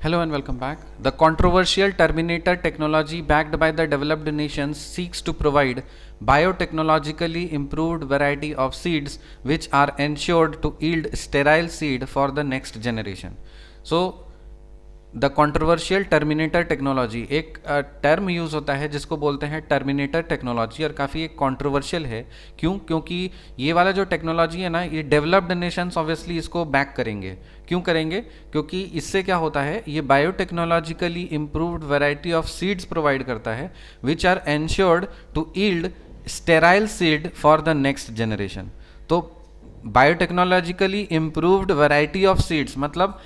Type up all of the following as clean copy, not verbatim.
Hello and welcome back. The controversial Terminator technology backed by the developed nations seeks to provide biotechnologically improved variety of seeds which are ensured to yield sterile seed for the next generation. So the controversial terminator technology एक term use होता है जिसको बोलते हैं terminator technology, और काफ़ी एक controversial है। क्योंकि ये वाला जो टेक्नोलॉजी है ना, ये डेवलप्ड नेशंस ऑब्वियसली इसको बैक करेंगे। क्यों करेंगे? क्योंकि इससे क्या होता है, ये biotechnologically improved variety of seeds provide करता है which are ensured to yield sterile seed for the next generation. तो biotechnologically improved variety of seeds मतलब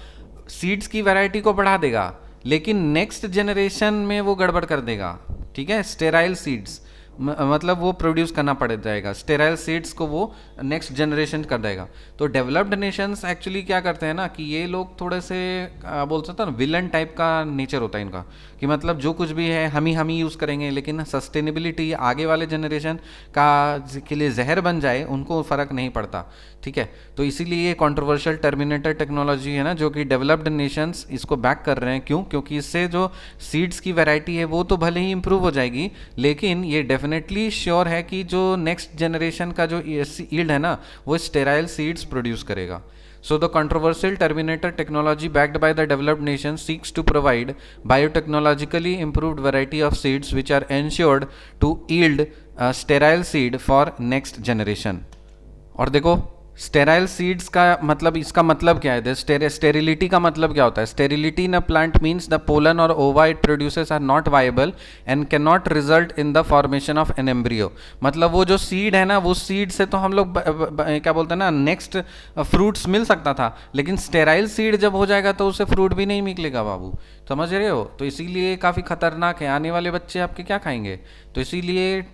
सीड्स की वैरायटी को बढ़ा देगा, लेकिन नेक्स्ट जनरेशन में वो गड़बड़ कर देगा। ठीक है, स्टेराइल सीड्स मतलब वो प्रोड्यूस करना पड़ जाएगा, स्टेराइल सीड्स को वो नेक्स्ट जनरेशन कर देगा। तो डेवलप्ड नेशंस एक्चुअली क्या करते हैं ना कि ये लोग थोड़े से बोल सकते हैं ना, विलन टाइप का नेचर होता है इनका, कि मतलब जो कुछ भी है हम ही यूज़ करेंगे, लेकिन सस्टेनेबिलिटी आगे वाले जनरेशन का के लिए जहर बन जाए उनको फ़र्क नहीं पड़ता। ठीक है, तो इसीलिए ये कॉन्ट्रोवर्शियल टर्मिनेटर टेक्नोलॉजी है ना, जो कि डेवलप्ड नेशंस इसको बैक कर रहे हैं। क्यों? क्योंकि इससे जो सीड्स की वैरायटी है वो तो भले ही इंप्रूव हो जाएगी, लेकिन ये डेफिनेटली श्योर है कि जो नेक्स्ट जनरेशन का जो यील्ड है ना, वो स्टेराइल सीड्स प्रोड्यूस करेगा। So the controversial Terminator technology backed by the developed nations seeks to provide biotechnologically improved variety of seeds which are ensured to yield a sterile seed for next generation। और देखो sterile seeds का मतलब, इसका मतलब क्या है? Sterility का मतलब क्या होता है? Sterility in a plant means the pollen और ova it produces are not viable and can not result in the formation of an embryo. मतलब वो जो सीड है ना, वो सीड से तो हम लोग क्या बोलते हैं ना, नेक्स्ट फ्रूट्स मिल सकता था, लेकिन स्टेराइल सीड जब हो जाएगा तो उससे फ्रूट भी नहीं निकलेगा बाबू। समझ रहे हो? तो इसीलिए काफ़ी खतरनाक है। आने वाले बच्चे आपके क्या खाएंगे? तो इसीलिए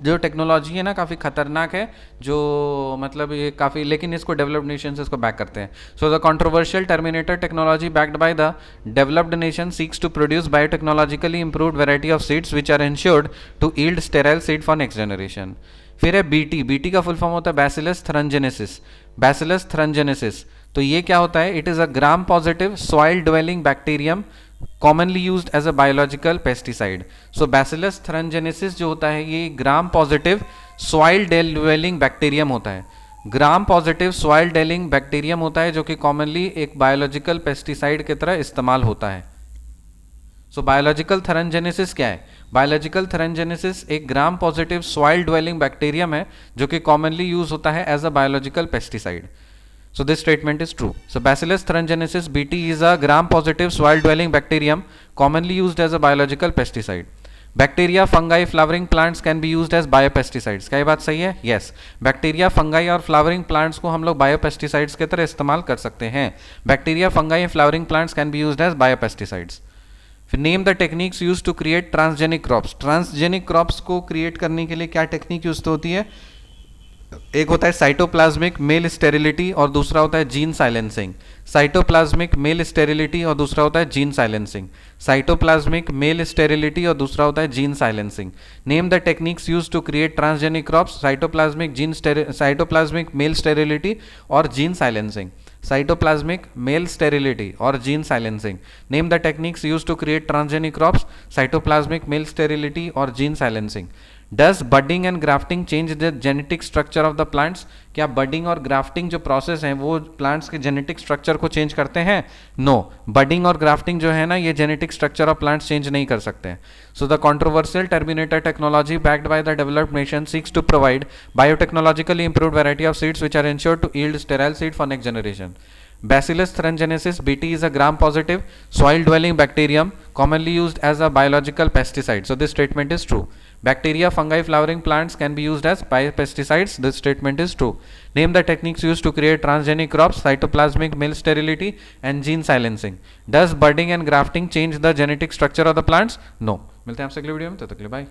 जो टेक्नोलॉजी है ना काफ़ी खतरनाक है, जो मतलब ये काफ़ी, लेकिन इसको डेवलप्ड नेशंस इसको बैक करते हैं। So the controversial terminator technology backed by the developed nation seeks to produce biotechnologically improved variety of seeds which are ensured to yield sterile seed for next generation. फिर है BT. BT का full form होता है bacillus थ्रंजेनेसिस। Bacillus थ्रंजेनेसिस, तो ये क्या होता है? It is a gram positive soil dwelling bacterium commonly used as a biological pesticide। so bacillus thuringiensis जो होता है ये ग्राम पॉजिटिव सॉइल dwelling बैक्टीरियम होता है। ग्राम पॉजिटिव सॉइल dwelling बैक्टीरियम होता है जो कि कॉमनली एक बायोलॉजिकल पेस्टिसाइड की तरह इस्तेमाल होता है। सो बायोलॉजिकल थ्रंजेनेसिस क्या है? बायोलॉजिकल थ्रंजेनेसिस एक gram positive soil dwelling bacterium है जो कि कॉमनली यूज होता है as a biological pesticide. So this statement is true. So Bacillus thuringiensis BT is a gram-positive soil-dwelling bacterium commonly used as a biological pesticide. Bacteria, fungi, flowering plants can be used as biopesticides। क्या ये बात सही है? Yes. Bacteria, fungi और flowering plants को हम लोग biopesticides के तरह इस्तेमाल कर सकते हैं। Bacteria, fungi and flowering plants can be used as biopesticides। फिर name the techniques use to create transgenic crops. Transgenic crops को क्रिएट करने के लिए क्या टेक्निक यूज होती है? एक होता है साइटोप्लाज्मिक मेल स्टेरिलिटी और दूसरा होता है gene silencing. Cytoplasmic male sterility और दूसरा होता है gene silencing. Cytoplasmic male sterility और दूसरा होता है gene silencing. Name the techniques use to create transgenic crops. Cytoplasmic male sterility और gene silencing. Cytoplasmic male sterility और gene silencing. Name the techniques use to create transgenic crops. Cytoplasmic male sterility और gene silencing. Does budding and grafting change the genetic structure of the plants? क्या budding और grafting जो process है वो plants के genetic structure को change करते हैं? नो, बडिंग और ग्राफ्टिंग जो है ना, ये genetic structure of plants change नहीं कर सकते हैं। So the controversial terminator technology backed by the developed nation seeks to provide biotechnologically improved variety of seeds which are ensured to yield sterile seed for next generation. Bacillus thuringiensis BT is a gram-positive soil-dwelling bacterium commonly used as a biological pesticide. So this statement is true. Bacteria, fungi, flowering plants can be used as biopesticides. This statement is true. Name the techniques used to create transgenic crops, cytoplasmic male sterility and gene silencing. Does budding and grafting change the genetic structure of the plants? No. मिलते हैं आपसे अगले video में, तब तक के लिए bye.